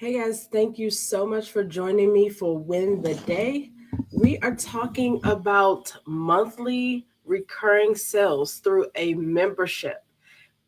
Hey guys, thank you so much for joining me for Win the Day. We are talking about monthly recurring sales through a membership,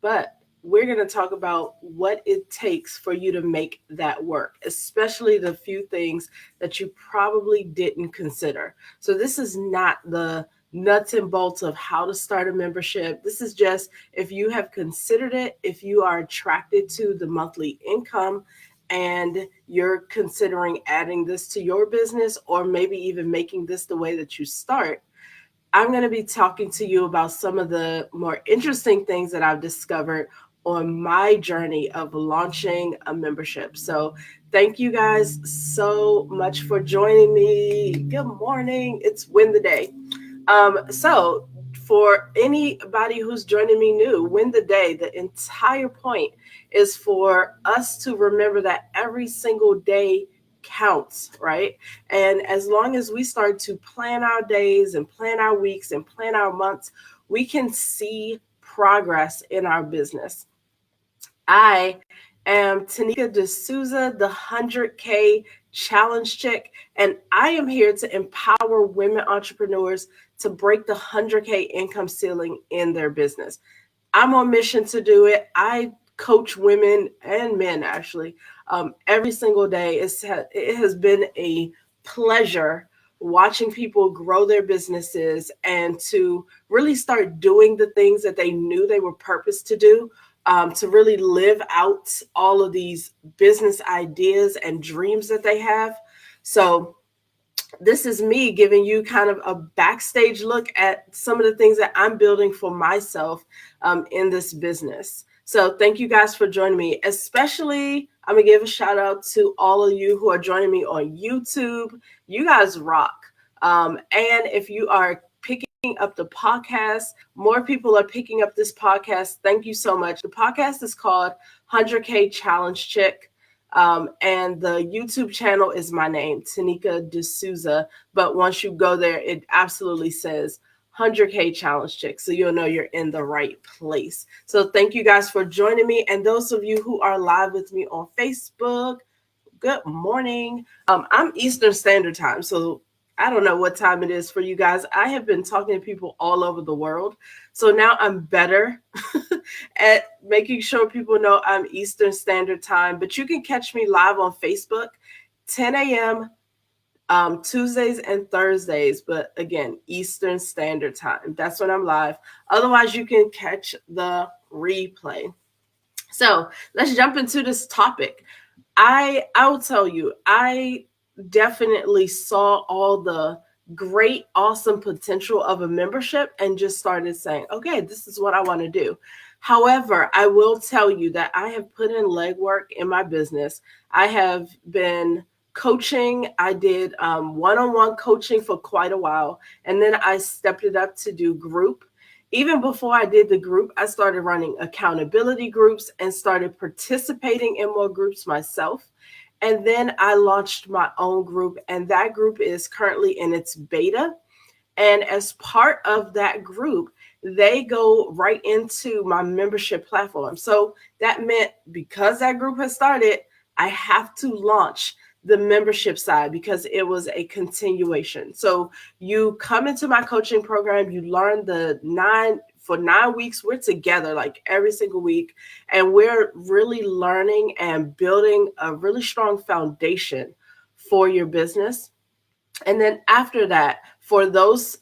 but we're going to talk about what it takes for you to make that work, especially the few things that you probably didn't consider. So, this is not the nuts and bolts of how to start a membership. This is just if you have considered it, if you are attracted to the monthly income and you're considering adding this to your business or maybe even making this the way that you start. I'm going to be talking to you about some of the more interesting things that I've discovered on my journey of launching a membership. So, thank you guys so much for joining me. Good morning. It's Win the Day. So, for anybody who's joining me new, Win the Day, the entire point is for us to remember that every single day counts, right? And as long as we start to plan our days and plan our weeks and plan our months, we can see progress in our business. I am Tanika D'Souza, the 100K Challenge Chick, and I am here to empower women entrepreneurs to break the 100K income ceiling in their business. I'm on mission to do it. I coach women and men actually every single day. It has been a pleasure watching people grow their businesses and to really start doing the things that they knew they were purposed to do, to really live out all of these business ideas and dreams that they have. So, this is me giving you kind of a backstage look at some of the things that I'm building for myself in this business. So thank you guys for joining me. Especially, I'm gonna give a shout out to all of you who are joining me on YouTube. You guys rock. And if you are picking up the podcast, more people are picking up this podcast. Thank you so much. The podcast is called 100K Challenge Chick. And the YouTube channel is my name, Tanika D'Souza. But once you go there, it absolutely says 100K Challenge Chick. So you'll know you're in the right place. So thank you guys for joining me. And those of you who are live with me on Facebook, good morning. I'm Eastern Standard Time. So I don't know what time it is for you guys. I have been talking to people all over the world. So now I'm better at making sure people know I'm Eastern Standard Time. But you can catch me live on Facebook, 10 a.m. Tuesdays and Thursdays. But again, Eastern Standard Time. That's when I'm live. Otherwise, you can catch the replay. So let's jump into this topic. I will tell you, I definitely saw all the great, awesome potential of a membership and just started saying, okay, this is what I want to do. However, I will tell you that I have put in legwork in my business. I have been coaching. I did one-on-one coaching for quite a while, and then I stepped it up to do group. Even before I did the group, I started running accountability groups and started participating in more groups myself. And then I launched my own group, and that group is currently in its beta. And as part of that group, they go right into my membership platform. So that meant because that group has started, I have to launch the membership side because it was a continuation. So you come into my coaching program, you learn for 9 weeks, we're together like every single week, and we're really learning and building a really strong foundation for your business. And then after that, for those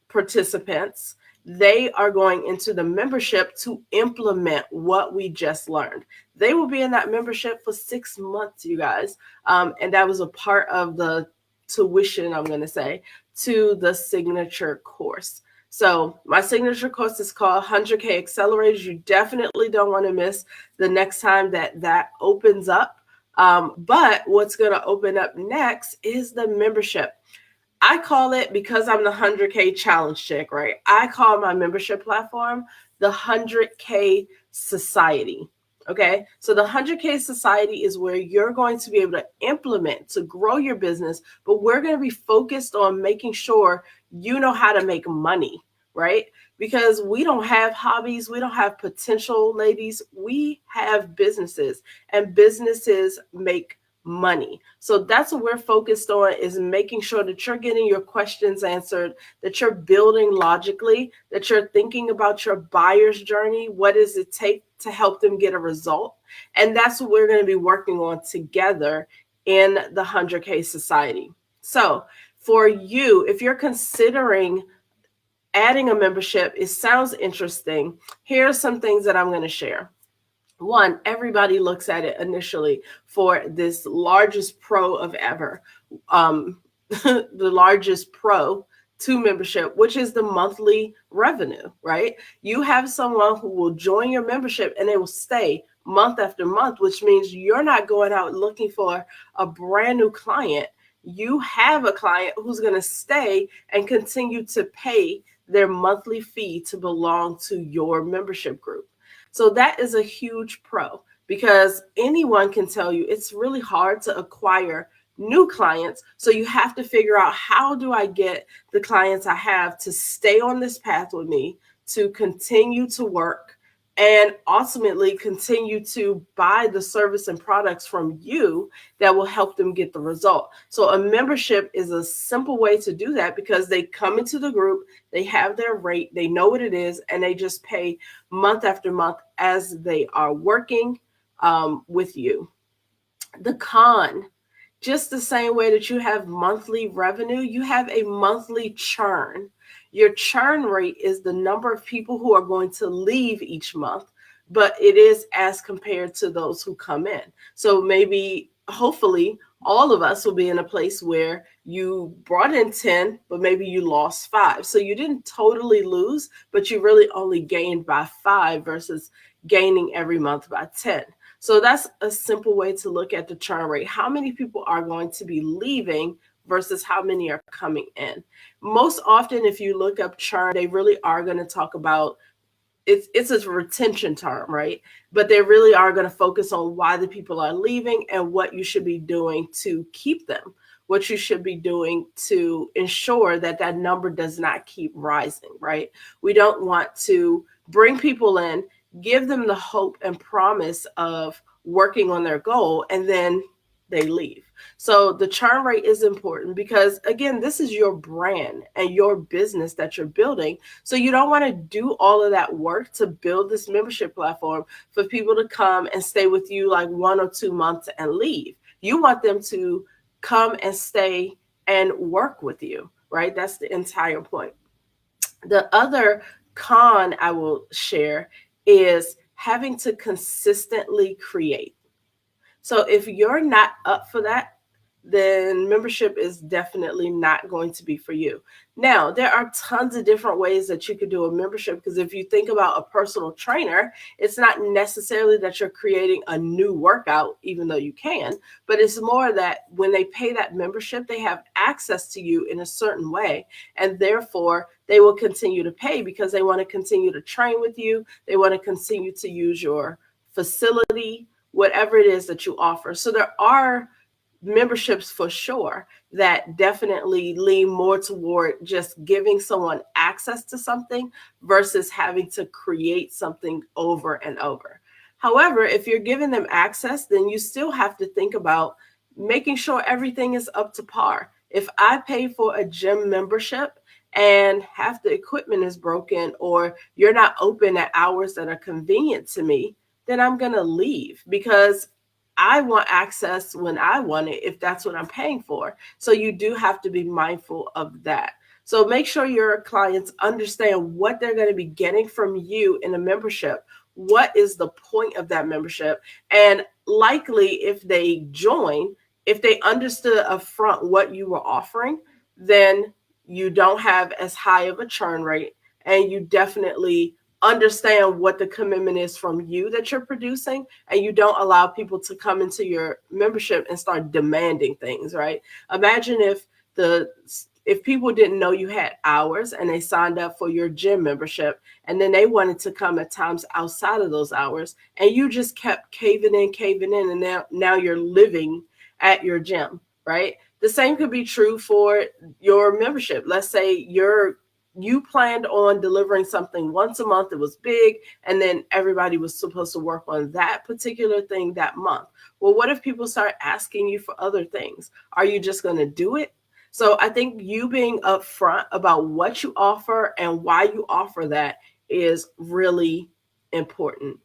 participants, they are going into the membership to implement what we just learned. They will be in that membership for 6 months, you guys. And that was a part of the tuition, I'm going to say, to the signature course. So my signature course is called 100K Accelerators. You definitely don't want to miss the next time that opens up. But what's going to open up next is the membership. I call it, because I'm the 100K Challenge Chick, right? I call my membership platform the 100K Society. Okay, so the 100K Society is where you're going to be able to implement to grow your business, but we're going to be focused on making sure you know how to make money, right? because we don't have hobbies, we don't have potential, ladies. We have businesses, and businesses make money. So that's what we're focused on, is making sure that you're getting your questions answered, that you're building logically, that you're thinking about your buyer's journey. What does it take to help them get a result? And that's what we're going to be working on together in the 100K Society. So for you, if you're considering adding a membership, it sounds interesting. Here are some things that I'm going to share. One, everybody looks at it initially for this largest pro of ever, the largest pro to membership, which is the monthly revenue, right? You have someone who will join your membership and they will stay month after month, which means you're not going out looking for a brand new client. You have a client who's going to stay and continue to pay their monthly fee to belong to your membership group. So that is a huge pro, because anyone can tell you it's really hard to acquire new clients. So you have to figure out, how do I get the clients I have to stay on this path with me, to continue to work, and ultimately continue to buy the service and products from you that will help them get the result. So a membership is a simple way to do that, because they come into the group, they have their rate, they know what it is, and they just pay month after month as they are working with you. The con, just the same way that you have monthly revenue, you have a monthly churn. Your churn rate is the number of people who are going to leave each month, but it is as compared to those who come in. So maybe, hopefully, all of us will be in a place where you brought in 10, but maybe you lost 5. So you didn't totally lose, but you really only gained by 5 versus gaining every month by 10. So that's a simple way to look at the churn rate. How many people are going to be leaving versus how many are coming in? Most often, if you look up churn, they really are going to talk about, it's a retention term, right? But they really are going to focus on why the people are leaving and what you should be doing to keep them, what you should be doing to ensure that that number does not keep rising, right? We don't want to bring people in, give them the hope and promise of working on their goal, and then they leave. So the churn rate is important, because again, this is your brand and your business that you're building. So you don't want to do all of that work to build this membership platform for people to come and stay with you like 1 or 2 months and leave. You want them to come and stay and work with you, right? That's the entire point. The other con I will share is having to consistently create. So if you're not up for that, then membership is definitely not going to be for you. Now, there are tons of different ways that you could do a membership, because if you think about a personal trainer, it's not necessarily that you're creating a new workout, even though you can, but it's more that when they pay that membership, they have access to you in a certain way, and therefore they will continue to pay because they want to continue to train with you. They want to continue to use your facility, whatever it is that you offer. So there are memberships for sure that definitely lean more toward just giving someone access to something versus having to create something over and over. However, if you're giving them access, then you still have to think about making sure everything is up to par. If I pay for a gym membership and half the equipment is broken, or you're not open at hours that are convenient to me, then I'm going to leave, because I want access when I want it, if that's what I'm paying for. So you do have to be mindful of that. So make sure your clients understand what they're going to be getting from you in a membership. What is the point of that membership? And likely, if they join, if they understood upfront what you were offering, then you don't have as high of a churn rate, and you definitely understand what the commitment is from you that you're producing, and you don't allow people to come into your membership and start demanding things, right? Imagine if people didn't know you had hours and they signed up for your gym membership, and then they wanted to come at times outside of those hours, and you just kept caving in, and now you're living at your gym, right? The same could be true for your membership. Let's say you're you planned on delivering something once a month. It was big, and then everybody was supposed to work on that particular thing that month. Well, what if people start asking you for other things? Are you just going to do it? So I think you being upfront about what you offer and why you offer that is really important.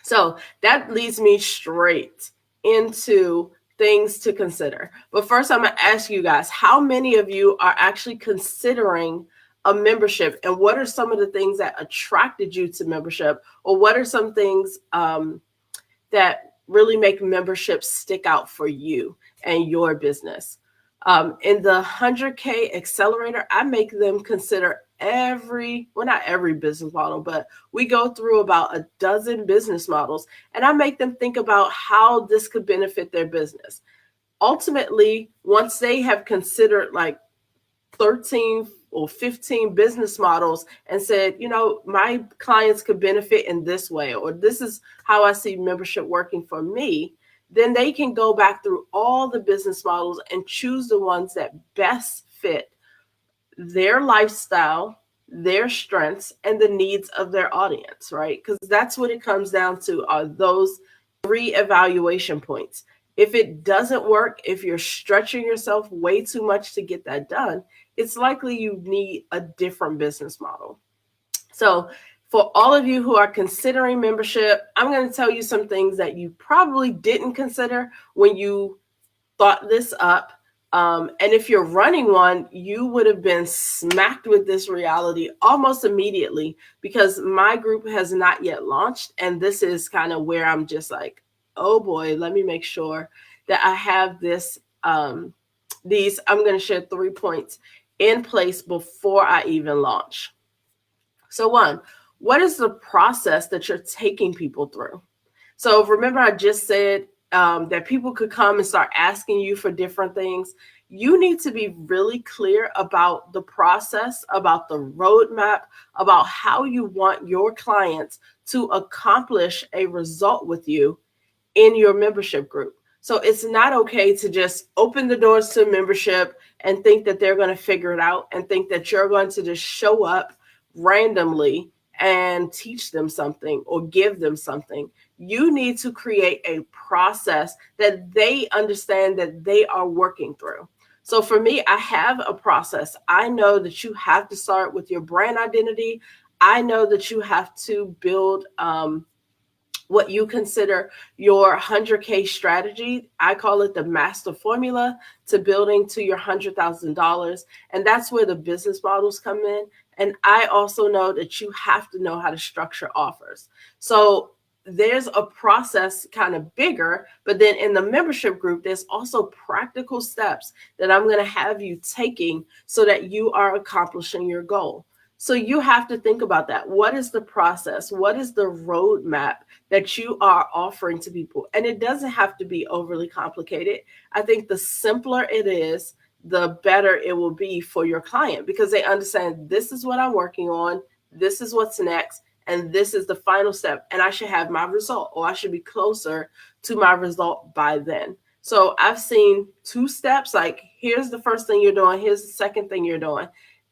So that leads me straight into things to consider. But first, I'm going to ask you guys, how many of you are actually considering a membership, and what are some of the things that attracted you to membership, or what are some things that really make membership stick out for you and your business? In the 100K Accelerator, I make them consider not every business model, but we go through about a dozen business models, and I make them think about how this could benefit their business. Ultimately, once they have considered like 13 or 15 business models and said, my clients could benefit in this way, or this is how I see membership working for me, then they can go back through all the business models and choose the ones that best fit their lifestyle, their strengths, and the needs of their audience, right? Because that's what it comes down to, are those 3 evaluation points. If it doesn't work, if you're stretching yourself way too much to get that done, it's likely you need a different business model. So for all of you who are considering membership, I'm going to tell you some things that you probably didn't consider when you thought this up. And if you're running one, you would have been smacked with this reality almost immediately, because my group has not yet launched. And this is kind of where I'm just like, oh boy, let me make sure that I have this, I'm going to share 3 points in place before I even launch. So 1, what is the process that you're taking people through? So remember, I just said that people could come and start asking you for different things. You need to be really clear about the process, about the roadmap, about how you want your clients to accomplish a result with you in your membership group. So it's not okay to just open the doors to membership and think that they're going to figure it out, and think that you're going to just show up randomly and teach them something or give them something. You need to create a process that they understand that they are working through. So for me, I have a process. I know that you have to start with your brand identity. I know that you have to build what you consider your 100K strategy. I call it the master formula to building to your $100,000. And that's where the business models come in. And I also know that you have to know how to structure offers. So there's a process kind of bigger, but then in the membership group, there's also practical steps that I'm going to have you taking so that you are accomplishing your goal. So you have to think about that. What is the process? What is the roadmap that you are offering to people? And it doesn't have to be overly complicated. I think the simpler it is, the better it will be for your client, because they understand, this is what I'm working on, this is what's next, and this is the final step, and I should have my result, or I should be closer to my result by then. So I've seen 2 steps, like here's the first thing you're doing, here's the second thing you're doing.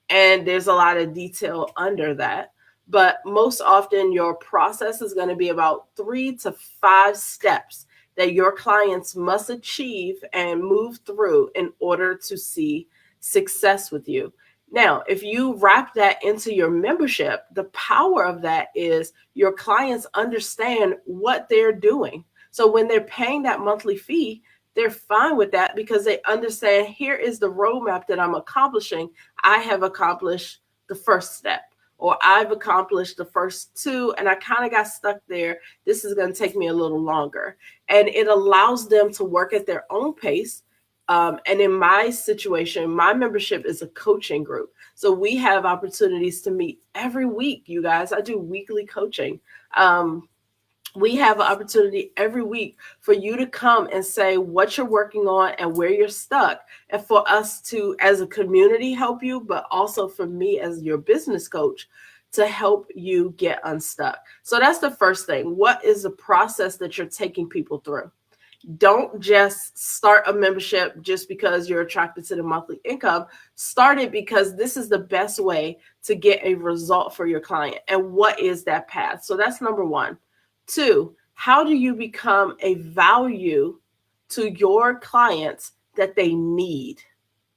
And there's a lot of detail under that. But most often your process is going to be about 3 to 5 steps that your clients must achieve and move through in order to see success with you. Now, if you wrap that into your membership, the power of that is your clients understand what they're doing. So when they're paying that monthly fee, they're fine with that, because they understand, here is the roadmap that I'm accomplishing. I have accomplished the first step, or I've accomplished the first 2, and I kind of got stuck there. This is going to take me a little longer. And it allows them to work at their own pace. And in my situation, my membership is a coaching group. So we have opportunities to meet every week, you guys. I do weekly coaching. We have an opportunity every week for you to come and say what you're working on and where you're stuck, and for us to, as a community, help you, but also for me as your business coach to help you get unstuck. So that's the first thing. What is the process that you're taking people through? Don't just start a membership just because you're attracted to the monthly income. Start it because this is the best way to get a result for your client. And what is that path? So that's number one. Two, how do you become a value to your clients that they need?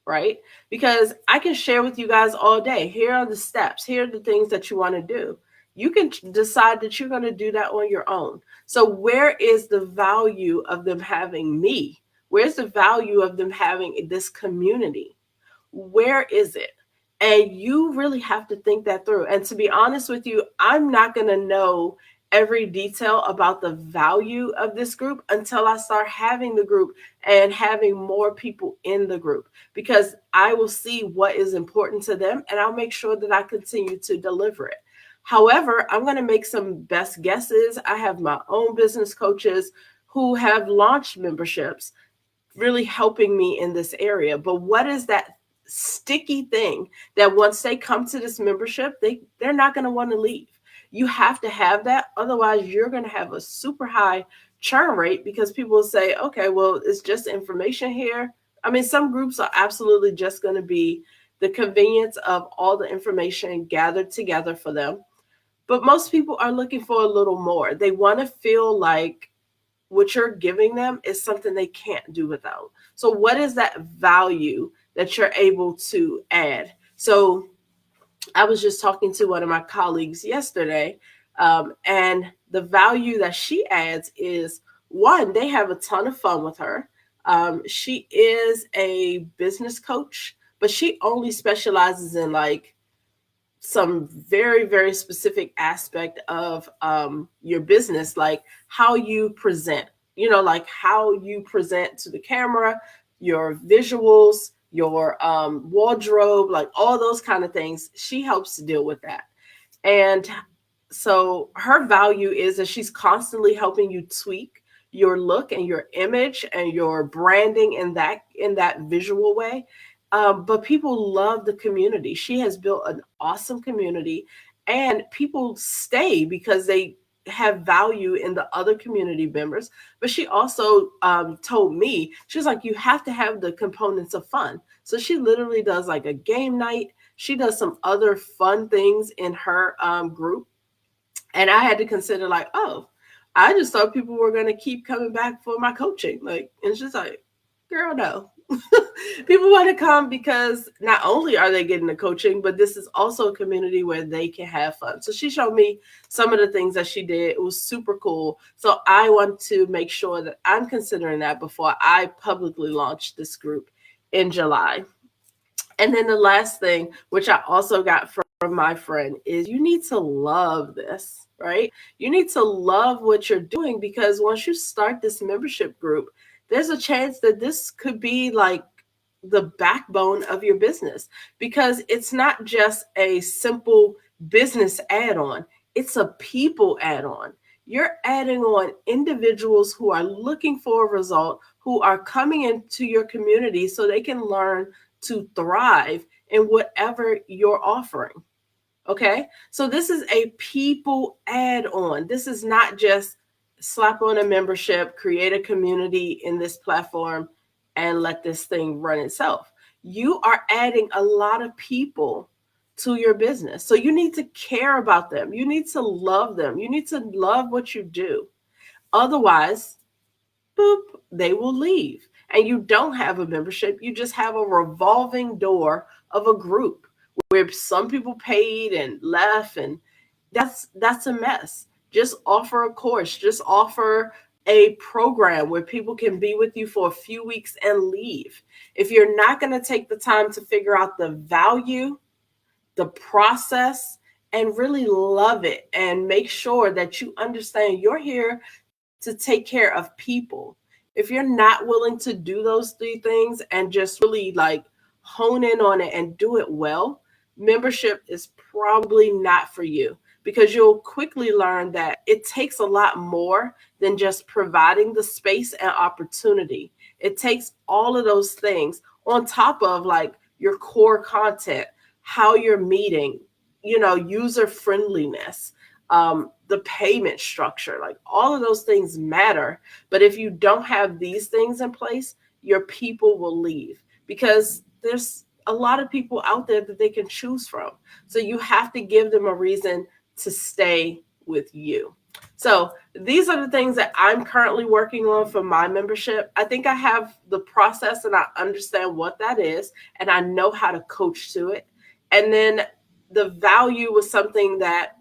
Right? Because I can share with you guys all day. Here are the steps. Here are the things that you want to do. You can decide that you're going to do that on your own. So where is the value of them having me? Where's the value of them having this community? Where is it? And you really have to think that through. And to be honest with you, I'm not going to know every detail about the value of this group until I start having the group and having more people in the group, because I will see what is important to them and I'll make sure that I continue to deliver it. However, I'm going to make some best guesses. I have my own business coaches who have launched memberships, really helping me in this area. But what is that sticky thing that once they come to this membership, they're not going to want to leave? You have to have that. Otherwise, you're going to have a super high churn rate because people will say, okay, well, it's just information here. I mean, some groups are absolutely just going to be the convenience of all the information gathered together for them. But most people are looking for a little more. They want to feel like what you're giving them is something they can't do without. So what is that value that you're able to add? So I was just talking to one of my colleagues yesterday, and the value that she adds is, one, they have a ton of fun with her. She is a business coach, but she only specializes in like some very, very specific aspect of your business, like how you present, like how you present to the camera, your visuals, your wardrobe, like all those kind of things. She helps to deal with that. And so her value is that she's constantly helping you tweak your look and your image and your branding in that visual way. But people love the community. She has built an awesome community, and people stay because they have value in the other community members. But she also told me, she was like, you have to have the components of fun. So she literally does like a game night. She does some other fun things in her group. And I had to consider like, oh, I just thought people were going to keep coming back for my coaching. Like, and it's just like, girl, no. People want to come because not only are they getting the coaching, but this is also a community where they can have fun. So she showed me some of the things that she did. It was super cool. So I want to make sure that I'm considering that before I publicly launch this group in July. And then the last thing, which I also got from my friend, is you need to love this, right? You need to love what you're doing, because once you start this membership group, there's a chance that this could be like the backbone of your business, because it's not just a simple business add-on, it's a people add-on. You're adding on individuals who are looking for a result, who are coming into your community so they can learn to thrive in whatever you're offering. Okay, so this is a people add-on. This is not just slap on a membership, create a community in this platform, and let this thing run itself. You are adding a lot of people to your business. So you need to care about them. You need to love them. You need to love what you do. Otherwise, boop, they will leave. And you don't have a membership. You just have a revolving door of a group where some people paid and left, and that's a mess. Just offer a course, just offer a program where people can be with you for a few weeks and leave. If you're not going to take the time to figure out the value, the process, and really love it, and make sure that you understand you're here to take care of people. If you're not willing to do those three things and just really like hone in on it and do it well, membership is probably not for you, because you'll quickly learn that it takes a lot more than just providing the space and opportunity. It takes all of those things on top of like your core content, how you're meeting, user friendliness, the payment structure, like all of those things matter. But if you don't have these things in place, your people will leave because there's a lot of people out there that they can choose from. So you have to give them a reason to stay with you. So these are the things that I'm currently working on for my membership. I think I have the process and I understand what that is, and I know how to coach to it. And then the value was something that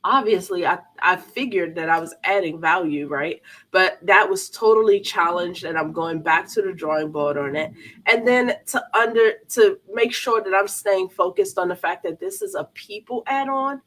obviously I figured that I was adding value, right? But that was totally challenged, and I'm going back to the drawing board on it. And then to make sure that I'm staying focused on the fact that this is a people add-on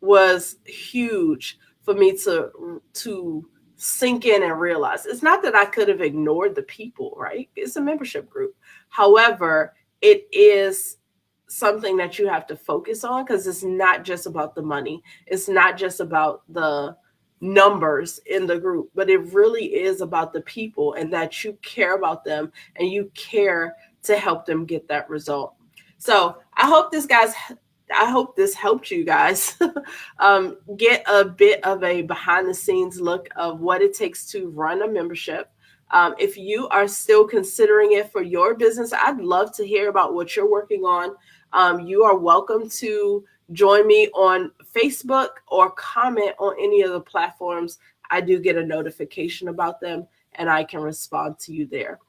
was huge for me to sink in and realize. It's not that I could have ignored the people, right? It's a membership group. However, it is something that you have to focus on because it's not just about the money. It's not just about the numbers in the group, but it really is about the people and that you care about them and you care to help them get that result. So I hope this helped you guys get a bit of a behind the scenes look of what it takes to run a membership. If you are still considering it for your business, I'd love to hear about what you're working on. You are welcome to join me on Facebook or comment on any of the platforms. I do get a notification about them and I can respond to you there.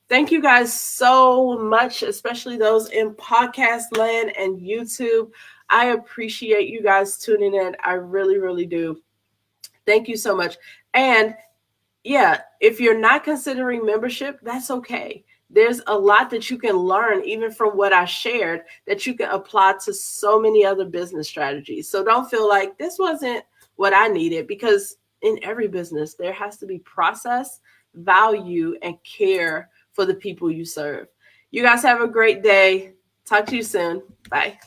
Thank you guys so much, especially those in podcast land and YouTube. I appreciate you guys tuning in. I really, really do. Thank you so much. And yeah, if you're not considering membership, that's okay. There's a lot that you can learn, even from what I shared, that you can apply to so many other business strategies. So don't feel like this wasn't what I needed, because in every business, there has to be process, value, and care for the people you serve. You guys have a great day. Talk to you soon. Bye.